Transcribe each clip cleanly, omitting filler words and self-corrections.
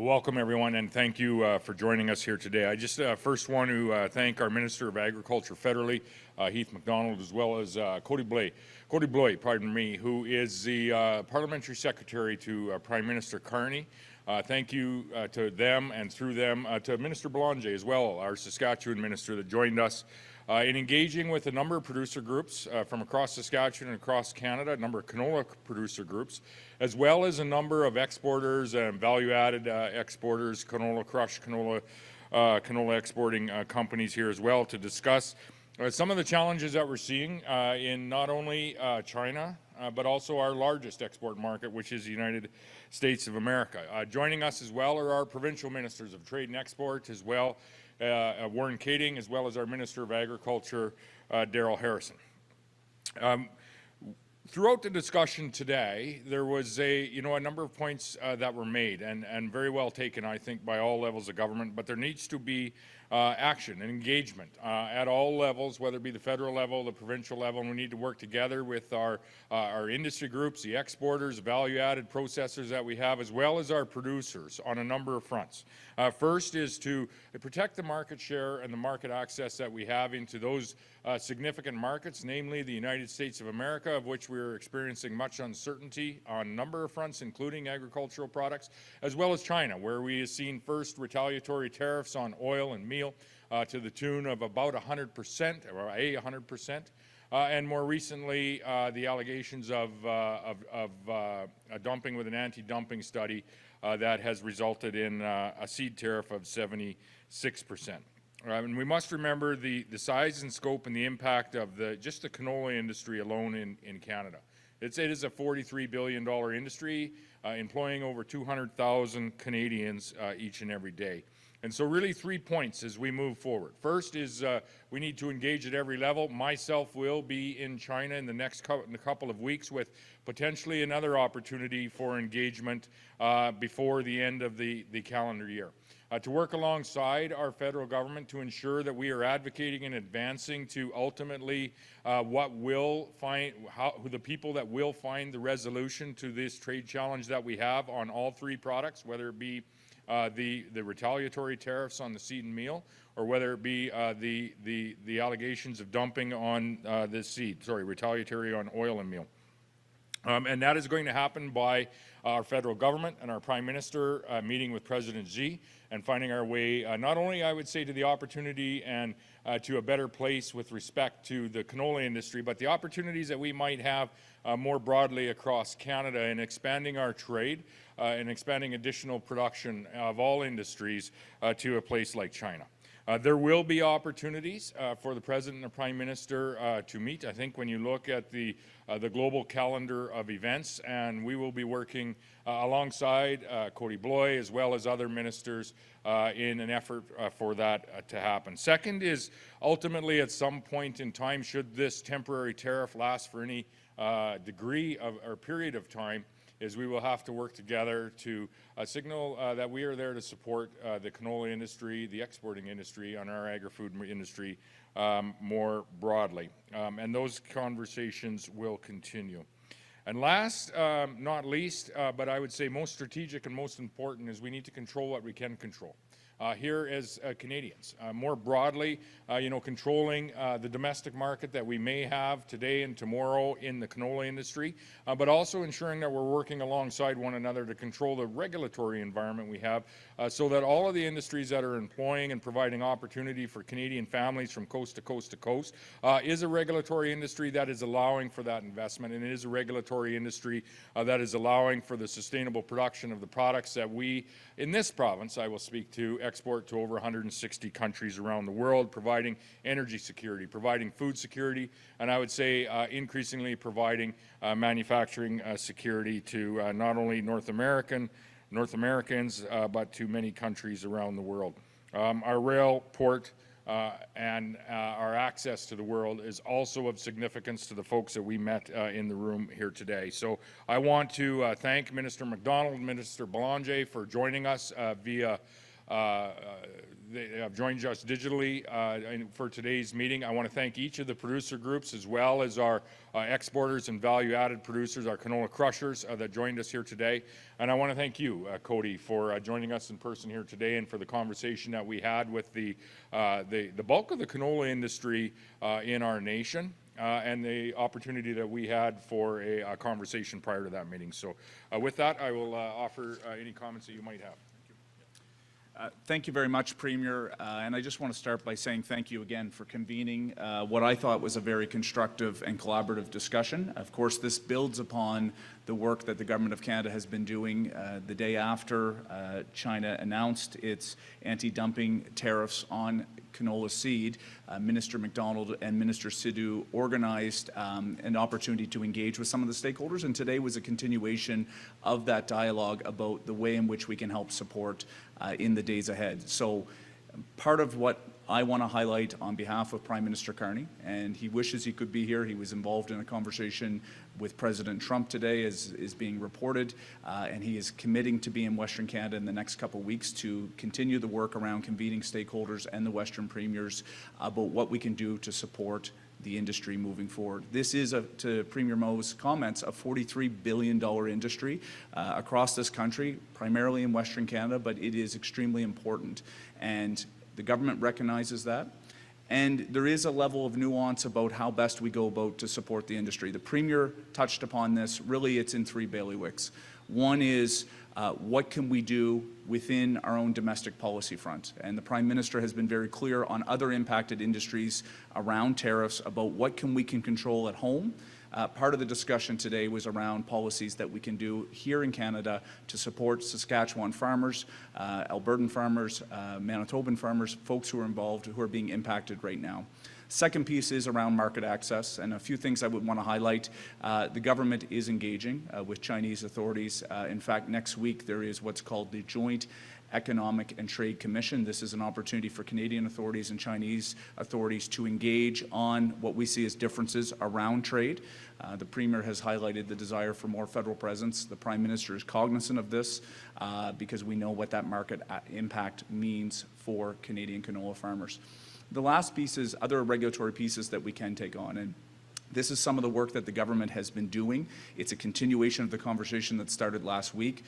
Well, welcome everyone, and thank you for joining us here today. I just first want to thank our Minister of Agriculture federally, Heath MacDonald, as well as Kody Blois, pardon me, who is the Parliamentary Secretary to Prime Minister Carney. Thank you to them, and through them to Minister Belanger as well, our Saskatchewan Minister that joined us in engaging with a number of producer groups from across Saskatchewan and across Canada, a number of canola producer groups, as well as a number of exporters and value-added exporters, canola crush, canola exporting companies here as well, to discuss some of the challenges that we're seeing in not only China, but also our largest export market, which is the United States of America. Joining us as well are our provincial ministers of trade and export, as well Warren Kading, as well as our Minister of Agriculture, Darrell Harrison. Throughout the discussion today, there was a number of points that were made, and very well taken, I think, by all levels of government, but there needs to be action and engagement at all levels, whether it be the federal level, the provincial level, and we need to work together with our industry groups, the exporters, value-added processors that we have, as well as our producers on a number of fronts. First is to protect the market share and the market access that we have into those significant markets, namely the United States of America, of which we're experiencing much uncertainty on a number of fronts, including agricultural products, as well as China, where we have seen first retaliatory tariffs on oil and meal to the tune of about 100%, or 100%. And more recently, the allegations of dumping with an anti-dumping study that has resulted in a seed tariff of 76%. And we must remember the size and scope and the impact of just the canola industry alone in Canada. It is a $43 billion industry, employing over 200,000 Canadians each and every day. And so really 3 points as we move forward. First is we need to engage at every level. Myself will be in China in the next couple of weeks with potentially another opportunity for engagement before the end of the calendar year. To work alongside our federal government to ensure that we are advocating and advancing to ultimately the people that will find the resolution to this trade challenge that we have on all three products, whether it be the retaliatory tariffs on the seed and meal, or whether it be the allegations of dumping on retaliatory on oil and meal. And that is going to happen by our federal government and our Prime Minister meeting with President Xi and finding our way not only, I would say, to the opportunity and to a better place with respect to the canola industry, but the opportunities that we might have more broadly across Canada in expanding our trade and expanding additional production of all industries to a place like China. There will be opportunities for the President and the Prime Minister to meet. I think when you look at the global calendar of events, and we will be working alongside Kody Blois as well as other ministers in an effort for that to happen. Second is ultimately at some point in time, should this temporary tariff last for any degree of or period of time, is we will have to work together to signal that we are there to support the canola industry, the exporting industry, and our agri-food industry more broadly. And those conversations will continue. And last, not least, but I would say most strategic and most important, is we need to control what we can control. Here as Canadians. More broadly, controlling the domestic market that we may have today and tomorrow in the canola industry, but also ensuring that we're working alongside one another to control the regulatory environment we have so that all of the industries that are employing and providing opportunity for Canadian families from coast to coast to coast is a regulatory industry that is allowing for that investment, and it is a regulatory industry that is allowing for the sustainable production of the products that we, in this province, I will speak to, export to over 160 countries around the world, providing energy security, providing food security, and I would say increasingly providing manufacturing security to not only North Americans, but to many countries around the world. Our rail, port, and our access to the world is also of significance to the folks that we met in the room here today. So I want to thank Minister MacDonald and Minister Belanger for joining us via have joined us digitally for today's meeting. I want to thank each of the producer groups as well as our exporters and value-added producers, our canola crushers that joined us here today. And I want to thank you, Kody, for joining us in person here today and for the conversation that we had with the bulk of the canola industry in our nation. And the opportunity that we had for a conversation prior to that meeting. So with that, I will offer any comments that you might have. Thank you very much, Premier, and I just want to start by saying thank you again for convening what I thought was a very constructive and collaborative discussion. Of course, this builds upon the work that the Government of Canada has been doing. The day after China announced its anti-dumping tariffs on canola seed, Minister MacDonald and Minister Sidhu organized an opportunity to engage with some of the stakeholders, and today was a continuation of that dialogue about the way in which we can help support in the days ahead. So part of what I want to highlight on behalf of Prime Minister Carney, and he wishes he could be here. He was involved in a conversation with President Trump today, as is being reported, and he is committing to be in Western Canada in the next couple of weeks to continue the work around convening stakeholders and the Western premiers about what we can do to support the industry moving forward. This is, to Premier Moe's comments, a $43 billion industry across this country, primarily in Western Canada, but it is extremely important. And the government recognizes that. And there is a level of nuance about how best we go about to support the industry. The Premier touched upon this. Really, it's in three bailiwicks. One is what can we do within our own domestic policy front? And the Prime Minister has been very clear on other impacted industries around tariffs about what we can control at home. Part of the discussion today was around policies that we can do here in Canada to support Saskatchewan farmers, Albertan farmers, Manitoban farmers, folks who are involved, who are being impacted right now. Second piece is around market access, and a few things I would want to highlight. The government is engaging with Chinese authorities. In fact, next week there is what's called the Joint Economic and Trade Commission. This is an opportunity for Canadian authorities and Chinese authorities to engage on what we see as differences around trade. The Premier has highlighted the desire for more federal presence. The Prime Minister is cognizant of this because we know what that market impact means for Canadian canola farmers. The last piece is other regulatory pieces that we can take on. And this is some of the work that the government has been doing. It's a continuation of the conversation that started last week.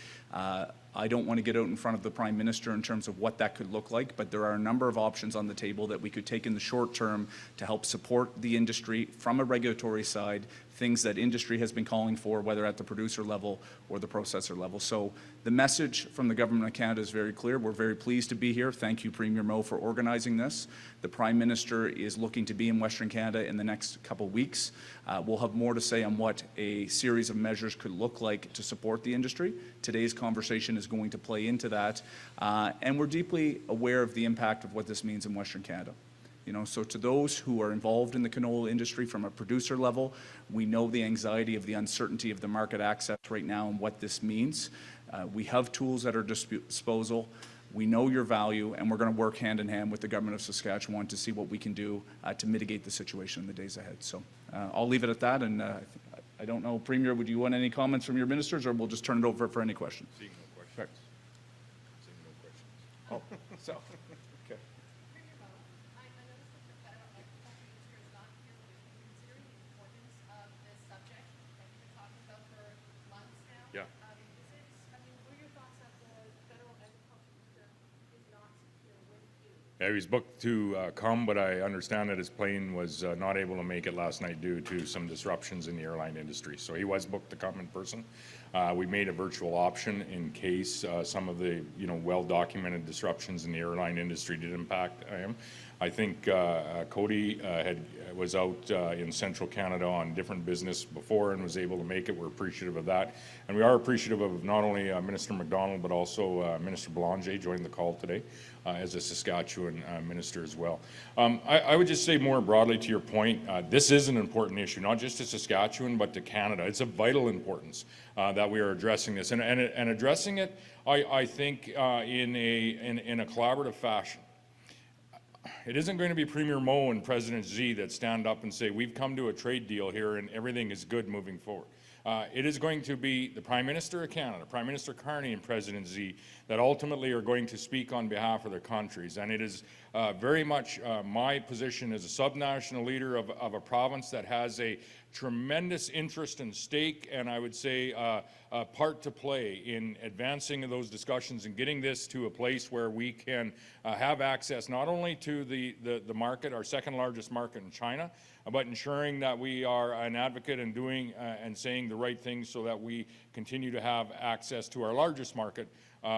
I don't want to get out in front of the Prime Minister in terms of what that could look like, but there are a number of options on the table that we could take in the short term to help support the industry from a regulatory side, things that industry has been calling for, whether at the producer level or the processor level. So the message from the Government of Canada is very clear. We're very pleased to be here. Thank you, Premier Moe, for organizing this. The Prime Minister is looking to be in Western Canada in the next couple weeks. We'll have more to say on what a series of measures could look like to support the industry. Today's conversation is going to play into that, and we're deeply aware of the impact of what this means in Western Canada. So to those who are involved in the canola industry from a producer level, we know the anxiety of the uncertainty of the market access right now and what this means. We have tools at our disposal. We know your value, and we're going to work hand in hand with the Government of Saskatchewan to see what we can do to mitigate the situation in the days ahead. So I'll leave it at that, and I don't know, Premier, would you want any comments from your ministers, or we'll just turn it over for any questions? Seeing no questions. Seeing no questions. Oh, so, okay. Yeah. Yeah, he was booked to come, but I understand that his plane was not able to make it last night due to some disruptions in the airline industry. So he was booked to come in person. We made a virtual option in case some of the well-documented disruptions in the airline industry did impact him. I think Kody was out in central Canada on different business before and was able to make it. We're appreciative of that. And we are appreciative of not only Minister MacDonald, but also Minister Belanger joined the call today as a Saskatchewan minister as well. I would just say more broadly to your point, this is an important issue, not just to Saskatchewan, but to Canada. It's of vital importance that we are addressing this and addressing it, I think, in a collaborative fashion. It isn't going to be Premier Moe and President Xi that stand up and say, we've come to a trade deal here and everything is good moving forward. It is going to be the Prime Minister of Canada, Prime Minister Carney and President Xi that ultimately are going to speak on behalf of their countries. And it is very much my position as a subnational leader of a province that has a tremendous interest and stake, and I would say a part to play in advancing those discussions and getting this to a place where we can have access not only to the market, our second largest market in China, but ensuring that we are an advocate and doing and saying the right things so that we continue to have access to our largest market,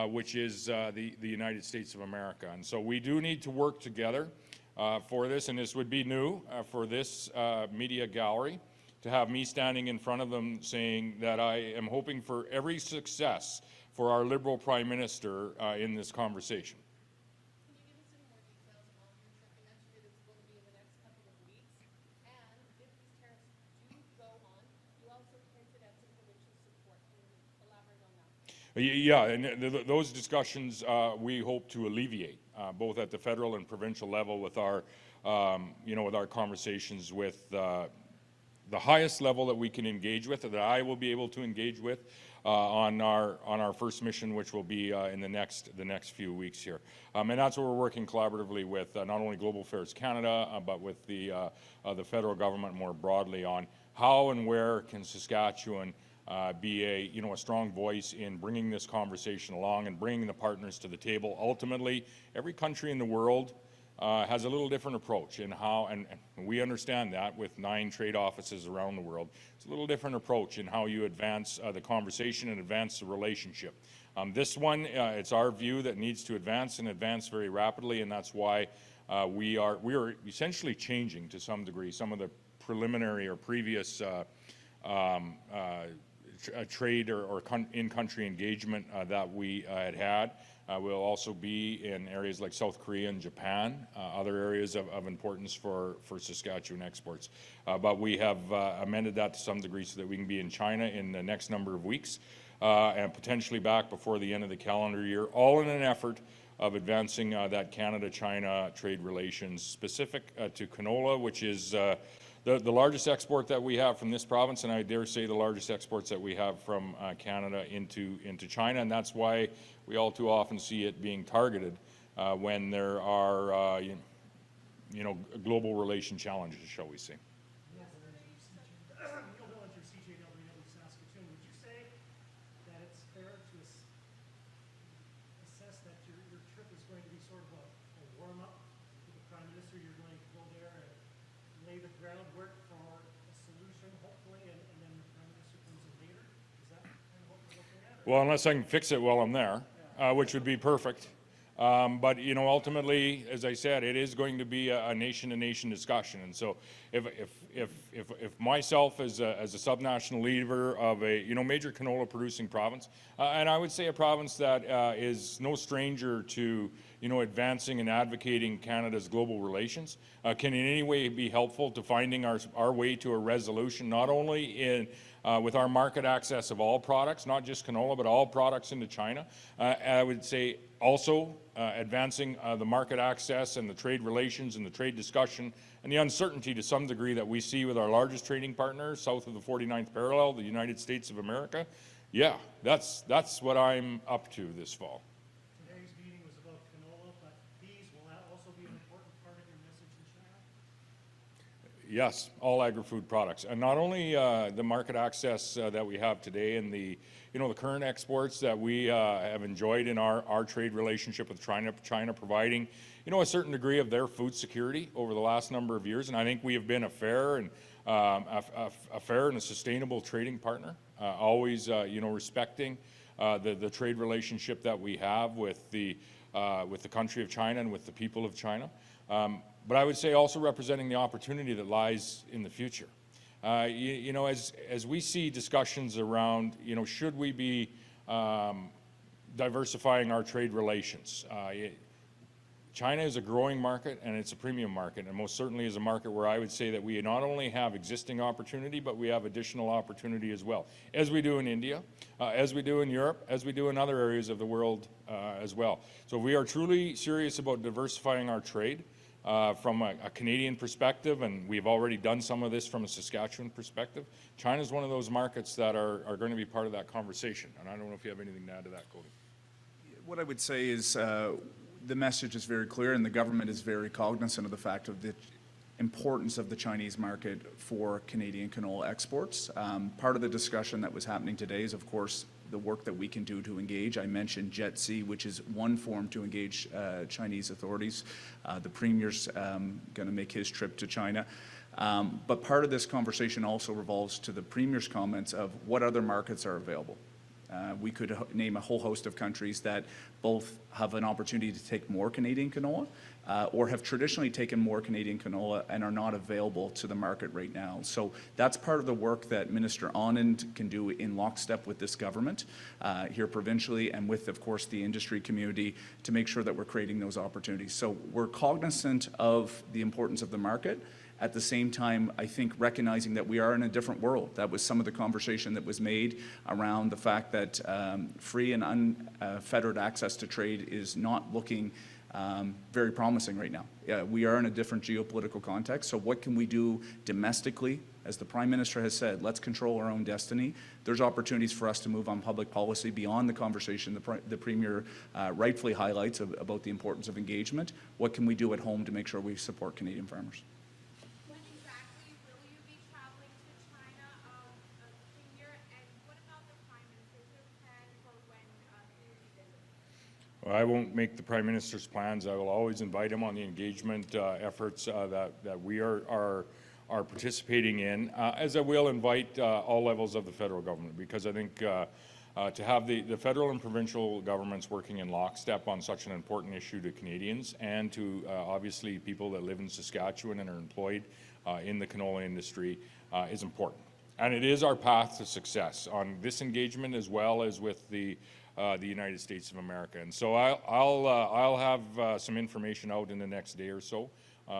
which is the United States of America. And so we do need to work together for this, and this would be new for this media gallery to have me standing in front of them saying that I am hoping for every success for our Liberal Prime Minister in this conversation. Can you give us any more details on your trip? You mentioned that it's going to be in the next couple of weeks. And if these tariffs do go on, you also hinted at some provincial support. Can you elaborate on that? Yeah, and those discussions we hope to alleviate, both at the federal and provincial level with our, with our conversations with the highest level that we can engage with, that I will be able to engage with on our first mission, which will be in the next few weeks here. And that's what we're working collaboratively with not only Global Affairs Canada, but with the federal government more broadly on how and where can Saskatchewan be a strong voice in bringing this conversation along and bringing the partners to the table. Ultimately, every country in the world has a little different approach in how, and we understand that with 9 trade offices around the world, it's a little different approach in how you advance the conversation and advance the relationship. This one, it's our view that needs to advance and advance very rapidly, and that's why we are essentially changing to some degree some of the preliminary or previous trade or in-country engagement that we had. We'll also be in areas like South Korea and Japan, other areas of importance for Saskatchewan exports. But we have amended that to some degree so that we can be in China in the next number of weeks and potentially back before the end of the calendar year, all in an effort of advancing that Canada-China trade relations specific to canola, which is the largest export that we have from this province, and I dare say the largest exports that we have from Canada into China, and that's why we all too often see it being targeted when there are, global relation challenges, shall we say. Saskatoon, would you say that it's fair to assess that your trip is going to be sort of a warm-up to the Prime Minister? You're going to go there and lay the groundwork for a solution, hopefully, and then the Prime Minister comes in later? Is that kind of what we're looking at? Well, unless I can fix it while I'm there, which would be perfect. But ultimately, as I said, it is going to be a nation-to-nation discussion. And so, if myself as a subnational leader of a major canola producing province, and I would say a province that is no stranger to advancing and advocating Canada's global relations, can in any way be helpful to finding our way to a resolution, not only in with our market access of all products, not just canola, but all products into China. I would say also advancing the market access and the trade relations and the trade discussion and the uncertainty to some degree that we see with our largest trading partner south of the 49th parallel, the United States of America. Yeah, that's what I'm up to this fall. Today's meeting was about canola, but bees will also be an important part of your message in China? Yes, all agri-food products, and not only the market access that we have today and the current exports that we have enjoyed in our trade relationship with China providing a certain degree of their food security over the last number of years, and I think we have been a fair and a sustainable trading partner, always respecting the trade relationship that we have with the country of China and with the people of China. But I would say also representing the opportunity that lies in the future. As we see discussions around, should we be diversifying our trade relations? China is a growing market and it's a premium market, and most certainly is a market where I would say that we not only have existing opportunity, but we have additional opportunity as well, as we do in India, as we do in Europe, as we do in other areas of the world as well. So if we are truly serious about diversifying our trade, from a Canadian perspective, and we've already done some of this from a Saskatchewan perspective. China is one of those markets that are going to be part of that conversation. And I don't know if you have anything to add to that, Kody. What I would say is the message is very clear, and the government is very cognizant of the fact of the importance of the Chinese market for Canadian canola exports. Part of the discussion that was happening today is, of course, the work that we can do to engage. I mentioned Jet C, which is one form to engage Chinese authorities. The Premier's going to make his trip to China. But part of this conversation also revolves to the Premier's comments of what other markets are available. We could name a whole host of countries that both have an opportunity to take more Canadian canola or have traditionally taken more Canadian canola and are not available to the market right now. So that's part of the work that Minister Anand can do in lockstep with this government here provincially and with, of course, the industry community to make sure that we're creating those opportunities. So we're cognizant of the importance of the market. At the same time, I think recognizing that we are in a different world. That was some of the conversation that was made around the fact that free and unfettered access to trade is not looking very promising right now. We are in a different geopolitical context, so what can we do domestically? As the Prime Minister has said, let's control our own destiny. There's opportunities for us to move on public policy beyond the conversation the Premier rightfully highlights about the importance of engagement. What can we do at home to make sure we support Canadian farmers? When exactly will you be traveling to China, Premier? And what about the Prime Minister's plan for when he will be visiting? Well, I won't make the Prime Minister's plans. I will always invite him on the engagement efforts that we are participating in, as I will invite all levels of the federal government, because I think to have the federal and provincial governments working in lockstep on such an important issue to Canadians and to obviously people that live in Saskatchewan and are employed in the canola industry is important. And it is our path to success on this engagement as well as with the United States of America. And so I'll have some information out in the next day or so,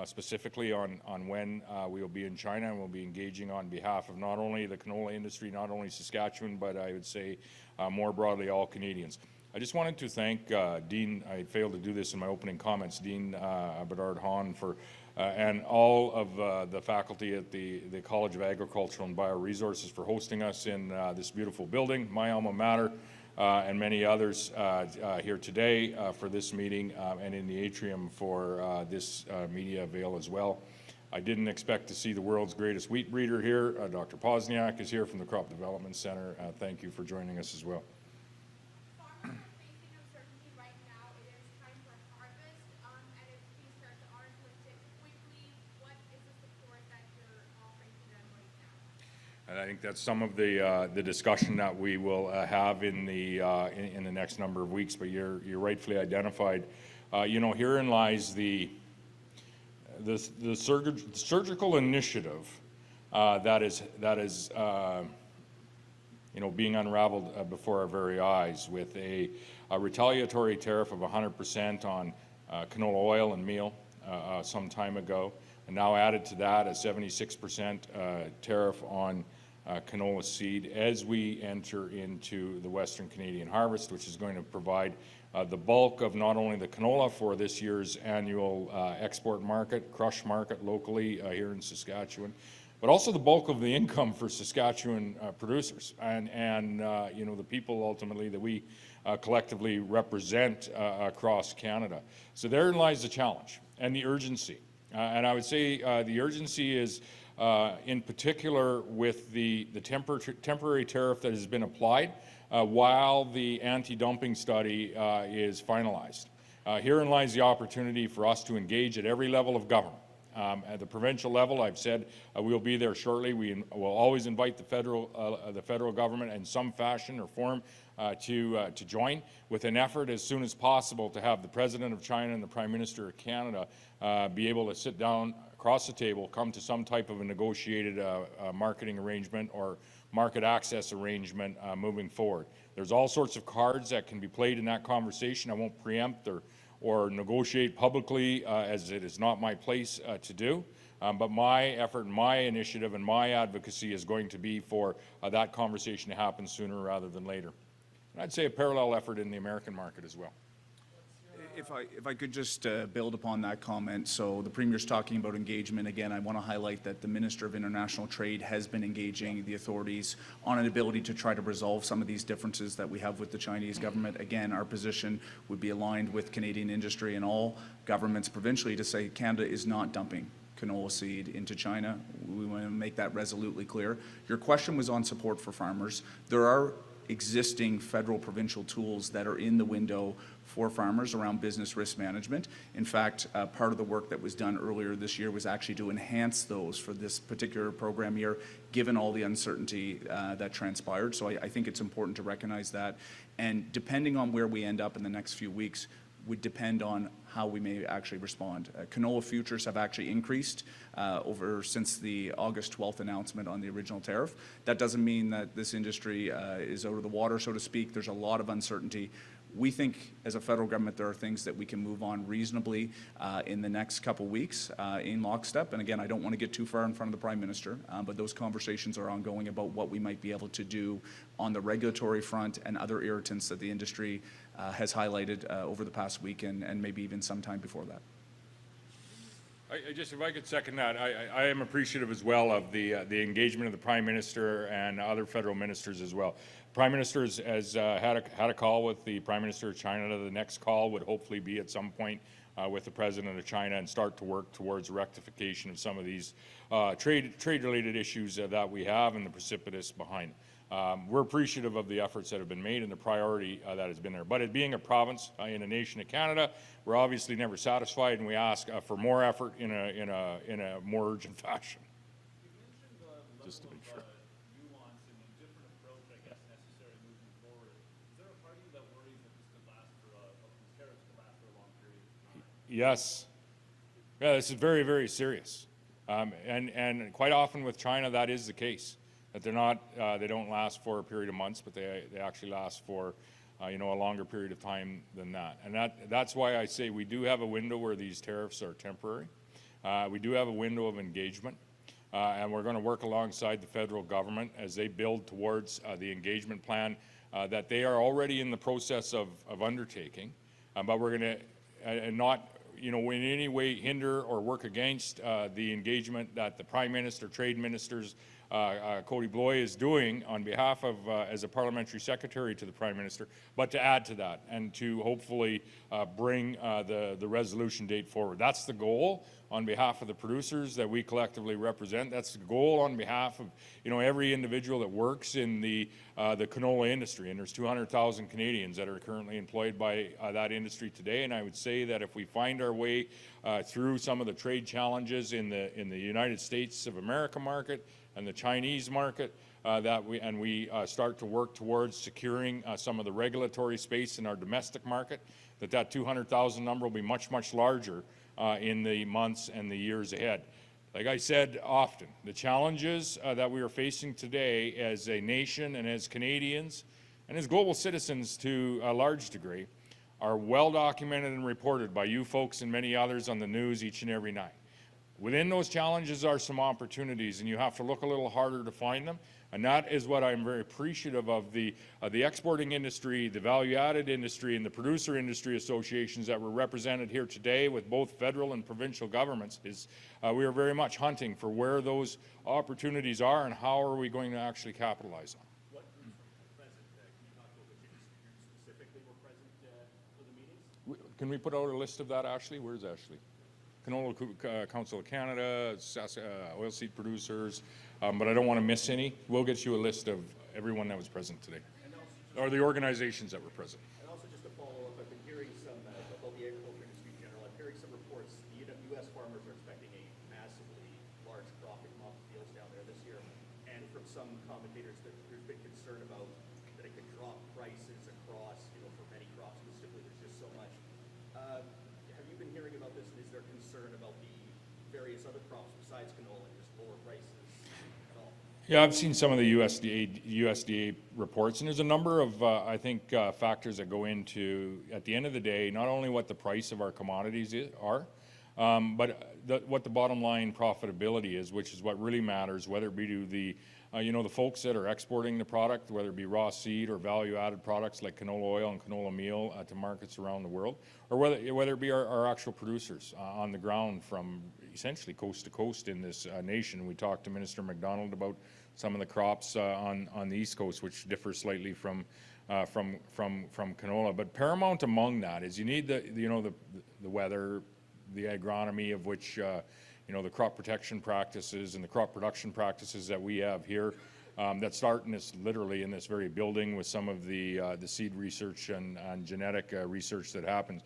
specifically on when we will be in China, and we'll be engaging on behalf of not only the canola industry, not only Saskatchewan, but I would say more broadly all Canadians. I just wanted to thank Dean, I failed to do this in my opening comments, Dean Bedard Hahn for and all of the faculty at the College of Agricultural and Bioresources for hosting us in this beautiful building, my alma mater, and many others here today for this meeting and in the atrium for this media avail as well. I didn't expect to see the world's greatest wheat breeder here. Dr. Pozniak is here from the Crop Development Center. Thank you for joining us as well. Farmers are facing uncertainty right now. It is time for harvest, and if these start to aren't lifted quickly, what is the support that you're offering to them right now? And I think that's some of the discussion that we will have in the next number of weeks. But you're rightfully identified. You know, herein lies the surgical initiative that is you know, being unraveled before our very eyes with a retaliatory tariff of 100% on canola oil and meal some time ago, and now added to that a 76% tariff on canola seed as we enter into the Western Canadian harvest, which is going to provide the bulk of not only the canola for this year's annual export market, crush market locally here in Saskatchewan, but also the bulk of the income for Saskatchewan producers and you know, the people ultimately that we collectively represent across Canada. So therein lies the challenge and the urgency. And I would say the urgency is in particular with the temporary tariff that has been applied while the anti-dumping study is finalized. Herein lies the opportunity for us to engage at every level of government. At the provincial level, I've said we'll be there shortly. We will always invite the federal government in some fashion or form to join with an effort as soon as possible to have the President of China and the Prime Minister of Canada be able to sit down across the table, come to some type of a negotiated marketing arrangement or market access arrangement moving forward. There's all sorts of cards that can be played in that conversation. I won't preempt or negotiate publicly as it is not my place to do. But my effort, my initiative, and my advocacy is going to be for that conversation to happen sooner rather than later. And I'd say a parallel effort in the American market as well. If I could just build upon that comment. So the Premier's talking about engagement. Again, I want to highlight that the Minister of International Trade has been engaging the authorities on an ability to try to resolve some of these differences that we have with the Chinese government. Again, our position would be aligned with Canadian industry and all governments provincially to say Canada is not dumping canola seed into China. We want to make that resolutely clear. Your question was on support for farmers. There are existing federal provincial tools that are in the window for farmers around business risk management. In fact, part of the work that was done earlier this year was actually to enhance those for this particular program year, given all the uncertainty that transpired. So I think it's important to recognize that. And depending on where we end up in the next few weeks would depend on how we may actually respond. Canola futures have actually increased since the August 12th announcement on the original tariff. That doesn't mean that this industry is out of the water, so to speak. There's a lot of uncertainty. We think as a federal government there are things that we can move on reasonably in the next couple weeks in lockstep. And again, I don't want to get too far in front of the Prime Minister, but those conversations are ongoing about what we might be able to do on the regulatory front and other irritants that the industry has highlighted over the past week and maybe even sometime before that. If I could second that, I am appreciative as well of the engagement of the Prime Minister and other federal ministers as well. Prime Minister has had a call with the Prime Minister of China. The next call would hopefully be at some point with the President of China and start to work towards rectification of some of these trade-related issues that we have and the precipitous behind. We're appreciative of the efforts that have been made and the priority that has been there. But it being a province in a nation of Canada, we're obviously never satisfied, and we ask for more effort in a more urgent fashion. You mentioned the Just to level be sure. of nuance and a different approach, I guess, necessary moving forward. Is there a party that worries that this could last for these tariffs could last for a long period of time? Yes. Yeah, this is very, very serious. And quite often with China, that is the case. That they don't last for a period of months, but they actually last for, a longer period of time than that. And that's why I say we do have a window where these tariffs are temporary. We do have a window of engagement, and we're going to work alongside the federal government as they build towards the engagement plan that they are already in the process of undertaking. But we're going to not, in any way hinder or work against the engagement that the Prime Minister, trade ministers, Kody Blois is doing on behalf of, as a parliamentary secretary to the Prime Minister, but to add to that and to hopefully bring the resolution date forward. That's the goal on behalf of the producers that we collectively represent. That's the goal on behalf of, every individual that works in the canola industry. And there's 200,000 Canadians that are currently employed by that industry today. And I would say that if we find our way through some of the trade challenges in the United States of America market and the Chinese market, we start to work towards securing some of the regulatory space in our domestic market, that 200,000 number will be much, much larger in the months and the years ahead. Like I said often, the challenges that we are facing today as a nation and as Canadians and as global citizens to a large degree are well documented and reported by you folks and many others on the news each and every night. Within those challenges are some opportunities, and you have to look a little harder to find them. And that is what I'm very appreciative of the exporting industry, the value-added industry, and the producer industry associations that were represented here today with both federal and provincial governments. We are very much hunting for where those opportunities are and how are we going to actually capitalize on them. What groups were present? Can you talk about which groups specifically were present for the meetings? Can we put out a list of that, Ashley? Where's Ashley? Canola Council of Canada, oilseed producers, but I don't want to miss any. We'll get you a list of everyone that was present today, or the organizations that were present. And also just to follow up, I've been hearing some about the agriculture industry in general. I'm hearing some reports the U.S. farmers are expecting a massively large crop in crop fields down there this year, and from some commentators, there's been concern about that it could drop prices across, for many crops because simply there's just so much. Have you been hearing about this, and is there concern about the various other crops besides canola and just lower prices at all? Yeah, I've seen some of the USDA reports, and there's a number of, I think, factors that go into, at the end of the day, not only what the price of our commodities are, but what the bottom line profitability is, which is what really matters, whether it be to the you know, the folks that are exporting the product, whether it be raw seed or value-added products like canola oil and canola meal to markets around the world, or whether it be our actual producers on the ground from essentially coast to coast in this nation. We talked to Minister MacDonald about some of the crops on the East Coast, which differ slightly from canola. But paramount among that is you need the weather, the agronomy of which you know, the crop protection practices and the crop production practices that we have here that start in this, literally in this very building with some of the seed research and genetic research that happens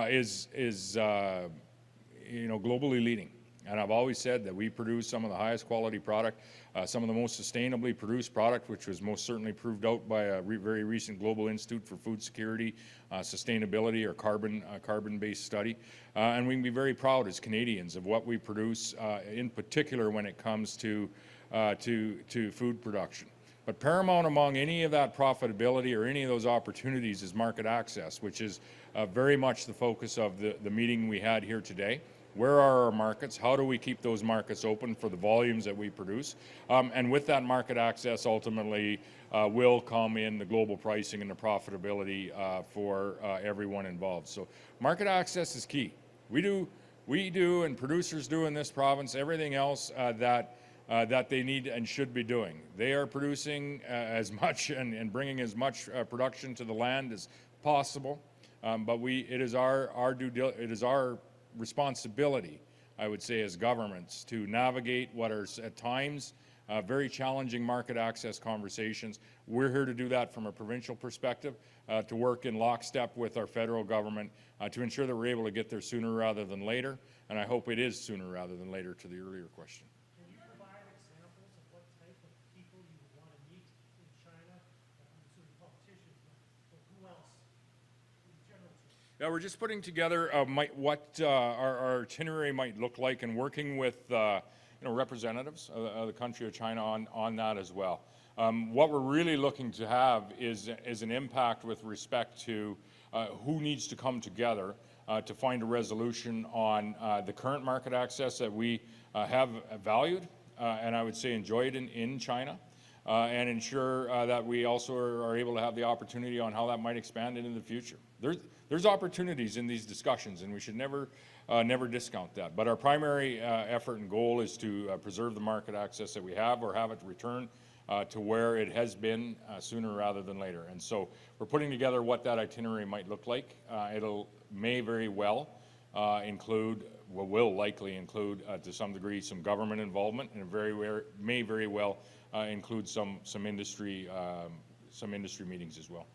is you know, globally leading. And I've always said that we produce some of the highest quality product, some of the most sustainably produced product, which was most certainly proved out by a very recent Global Institute for Food Security, Sustainability, or carbon-based study. And we can be very proud as Canadians of what we produce, in particular when it comes to food production. But paramount among any of that profitability or any of those opportunities is market access, which is very much the focus of the meeting we had here today. Where are our markets? How do we keep those markets open for the volumes that we produce? And with that market access, ultimately, will come in the global pricing and the profitability for everyone involved. So market access is key. We do, and producers do in this province everything else that they need and should be doing. They are producing as much and bringing as much production to the land as possible. But it is our responsibility, I would say, as governments to navigate what are at times very challenging market access conversations. We're here to do that from a provincial perspective, to work in lockstep with our federal government to ensure that we're able to get there sooner rather than later. And I hope it is sooner rather than later, to the earlier question. Can you provide examples of what type of people you would want to meet in China? I'm assuming politicians, but who else in general? Yeah, we're just putting together what our itinerary might look like and working with you know, representatives of the country of China on that as well. What we're really looking to have is an impact with respect to who needs to come together to find a resolution on the current market access that we have valued and I would say enjoyed in China. And ensure that we also are able to have the opportunity on how that might expand into the future. There's opportunities in these discussions, and we should never discount that. But our primary effort and goal is to preserve the market access that we have, or have it return to where it has been sooner rather than later. And so we're putting together what that itinerary might look like. May very well include, will likely include to some degree some government involvement, and may very well include some industry meetings as well.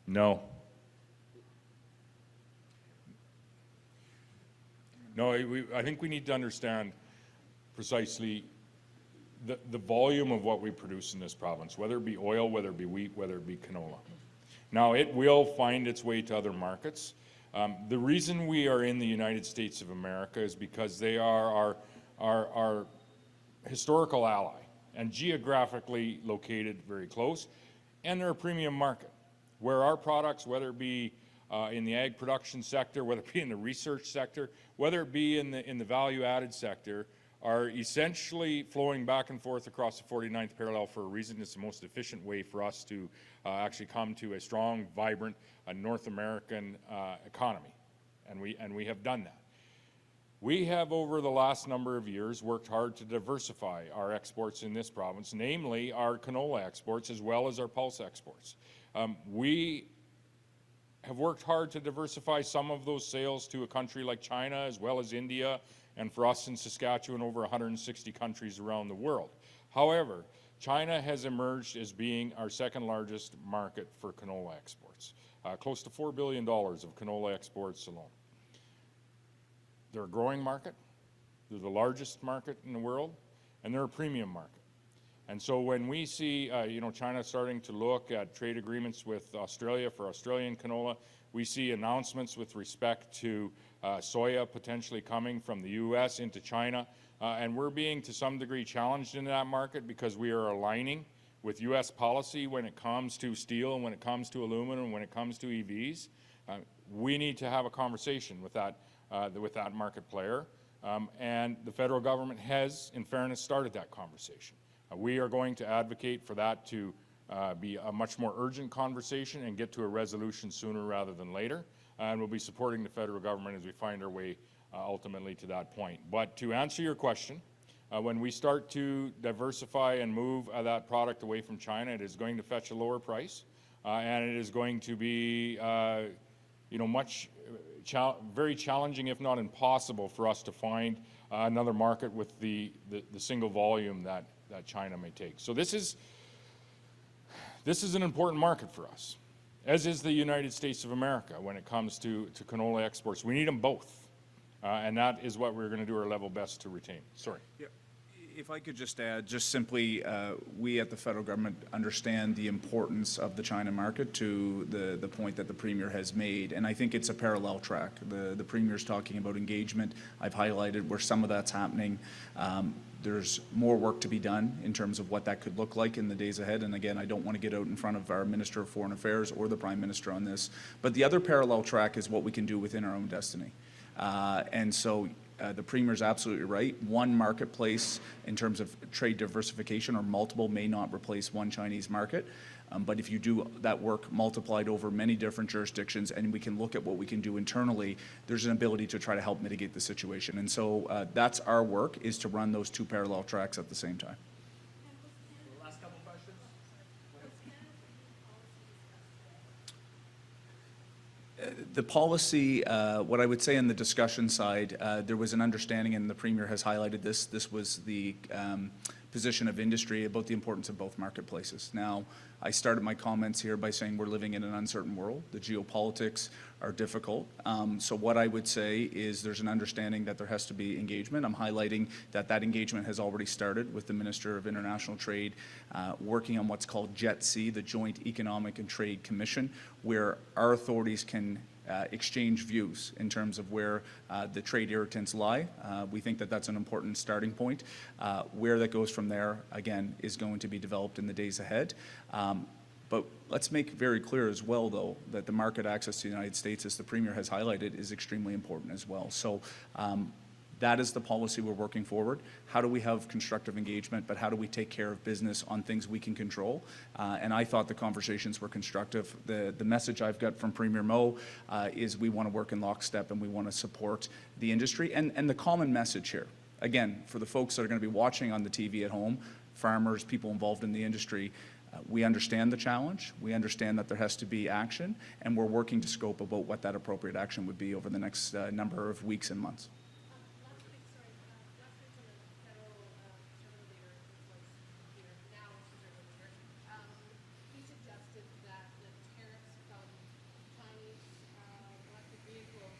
No. No, I think we need to understand precisely the volume of what we produce in this province, whether it be oil, whether it be wheat, whether it be canola. Now, it will find its way to other markets. The reason we are in the United States of America is because they are our historical ally and geographically located very close, and they're a premium market where our products, whether it be in the ag production sector, whether it be in the research sector, whether it be in the value-added sector, are essentially flowing back and forth across the 49th parallel for a reason. It's the most efficient way for us to actually come to a strong, vibrant North American economy, and we have done that. We have, over the last number of years, worked hard to diversify our exports in this province, namely our canola exports as well as our pulse exports. We have worked hard to diversify some of those sales to a country like China as well as India, and for us in Saskatchewan, over 160 countries around the world. However, China has emerged as being our second largest market for canola exports, close to $4 billion of canola exports alone. They're a growing market, they're the largest market in the world, and they're a premium market. And so when we see China starting to look at trade agreements with Australia for Australian canola, we see announcements with respect to soya potentially coming from the U.S. into China, and we're being to some degree challenged in that market because we are aligning with U.S. policy when it comes to steel and when it comes to aluminum and when it comes to EVs, we need to have a conversation with that market player. And the federal government has, in fairness, started that conversation. We are going to advocate for that to be a much more urgent conversation and get to a resolution sooner rather than later. And we'll be supporting the federal government as we find our way ultimately to that point. But to answer your question, when we start to diversify and move that product away from China, it is going to fetch a lower price, and it is going to be, very challenging, if not impossible, for us to find another market with the single volume that China may take. So this is an important market for us, as is the United States of America when it comes to canola exports. We need them both, and that is what we're going to do our level best to retain. Sorry. Yeah. If I could just add, just simply, we at the federal government understand the importance of the China market to the point that the Premier has made, and I think it's a parallel track. The Premier's talking about engagement. I've highlighted where some of that's happening. There's more work to be done in terms of what that could look like in the days ahead, and again, I don't want to get out in front of our Minister of Foreign Affairs or the Prime Minister on this, but the other parallel track is what we can do within our own destiny. And so the Premier's absolutely right. One marketplace in terms of trade diversification or multiple may not replace one Chinese market. But if you do that work multiplied over many different jurisdictions and we can look at what we can do internally, there's an ability to try to help mitigate the situation. And so that's our work, is to run those two parallel tracks at the same time. Last couple questions. The policy, what I would say on the discussion side, there was an understanding, and the Premier has highlighted this, this was the position of industry about the importance of both marketplaces. Now, I started my comments here by saying we're living in an uncertain world. The geopolitics are difficult. So what I would say is there's an understanding that there has to be engagement. I'm highlighting that that engagement has already started with the Minister of International Trade working on what's called JETC, the Joint Economic and Trade Commission, where our authorities can exchange views in terms of where the trade irritants lie. We think that that's an important starting point. Where that goes from there, again, is going to be developed in the days ahead. But let's make very clear as well, though, that the market access to the United States, as the Premier has highlighted, is extremely important as well. So that is the policy we're working forward. How do we have constructive engagement, but how do we take care of business on things we can control? And I thought the conversations were constructive. The message I've got from Premier Moe is we want to work in lockstep and we want to support the industry. And the common message here, again, for the folks that are going to be watching on the TV at home, farmers, people involved in the industry, we understand the challenge, we understand that there has to be action, and we're working to scope about what that appropriate action would be over the next number of weeks and months. Last week, the federal conservative leader, who was here now, conservative leader, he suggested that the tariffs from Chinese electric vehicles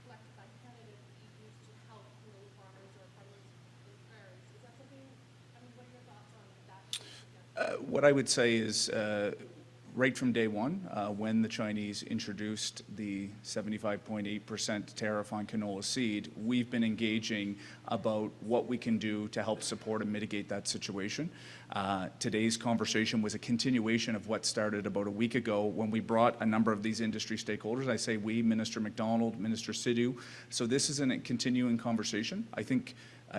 collected by Canada be used to help rural farmers or farmers in prairies. Is that something, what are your thoughts on that suggestion? What I would say is, right from day one, when the Chinese introduced the 75.8% tariff on canola seed, we've been engaging about what we can do to help support and mitigate that situation. Today's conversation was a continuation of what started about a week ago when we brought a number of these industry stakeholders. I say we, Minister McDonald, Minister Sidhu. So this is a continuing conversation. I think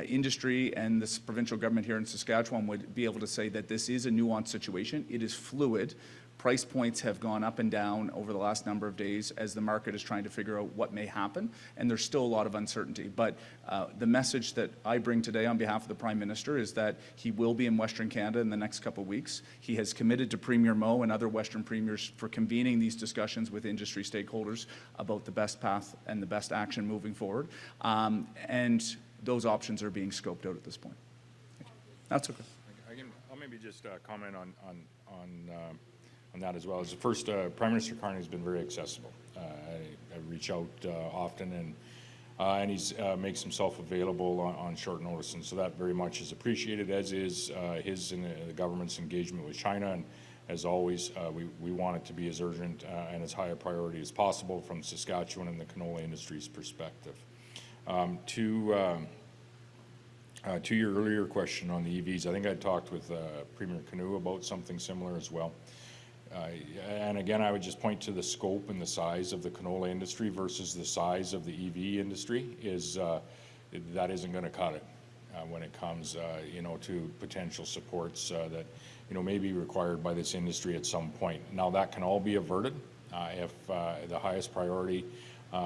industry and this provincial government here in Saskatchewan would be able to say that this is a nuanced situation. It is fluid. Price points have gone up and down over the last number of days as the market is trying to figure out what may happen, and there's still a lot of uncertainty. But the message that I bring today on behalf of the Prime Minister is that he will be in Western Canada in the next couple of weeks. He has committed to Premier Moe and other Western premiers for convening these discussions with industry stakeholders about the best path and the best action moving forward. And those options are being scoped out at this point. That's okay. I'll maybe just comment on that as well. As the first, Prime Minister Carney has been very accessible. I reach out often, and he's makes himself available on short notice, and so that very much is appreciated, as is his and the government's engagement with China. And as always, we want it to be as urgent and as high a priority as possible from Saskatchewan and the canola industry's perspective. To your earlier question on the EVs, I think I talked with Premier Canoe about something similar as well. And again, I would just point to the scope and the size of the canola industry versus the size of the EV industry is that isn't going to cut it when it comes, you know, to potential supports that, you know, may be required by this industry at some point. Now, that can all be averted if the highest priority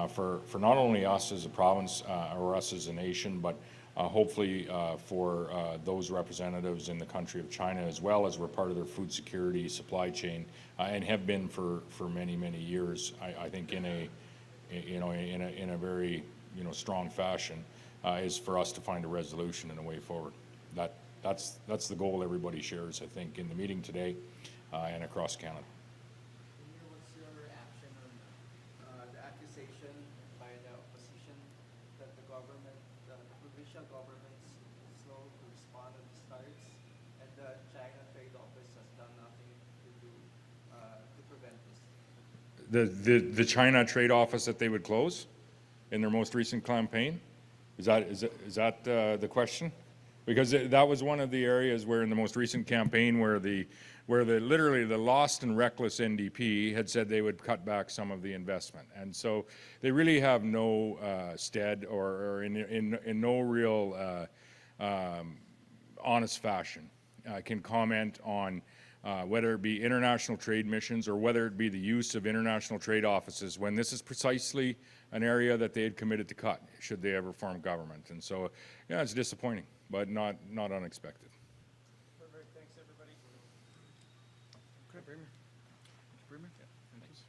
for not only us as a province or us as a nation, but hopefully for those representatives in the country of China as well, as we're part of their food security supply chain and have been for many, many years, I think in a, you know, in a very, you know, strong fashion, is for us to find a resolution and a way forward. That's the goal everybody shares, I think, in the meeting today and across Canada. What's your reaction on the accusation by the opposition that the government, the provincial governments is slow to respond to these tariffs, and the China Trade Office has done nothing to prevent this? The China Trade Office that they would close in their most recent campaign? Is that the question? Because that was one of the areas where in the most recent campaign where literally the lost and reckless NDP had said they would cut back some of the investment. And so they really have no stead or in no real honest fashion can comment on whether it be international trade missions or whether it be the use of international trade offices, when this is precisely an area that they had committed to cut should they ever form government. And so, yeah, it's disappointing, but not unexpected. Perfect. Thanks, everybody. Okay. Premier.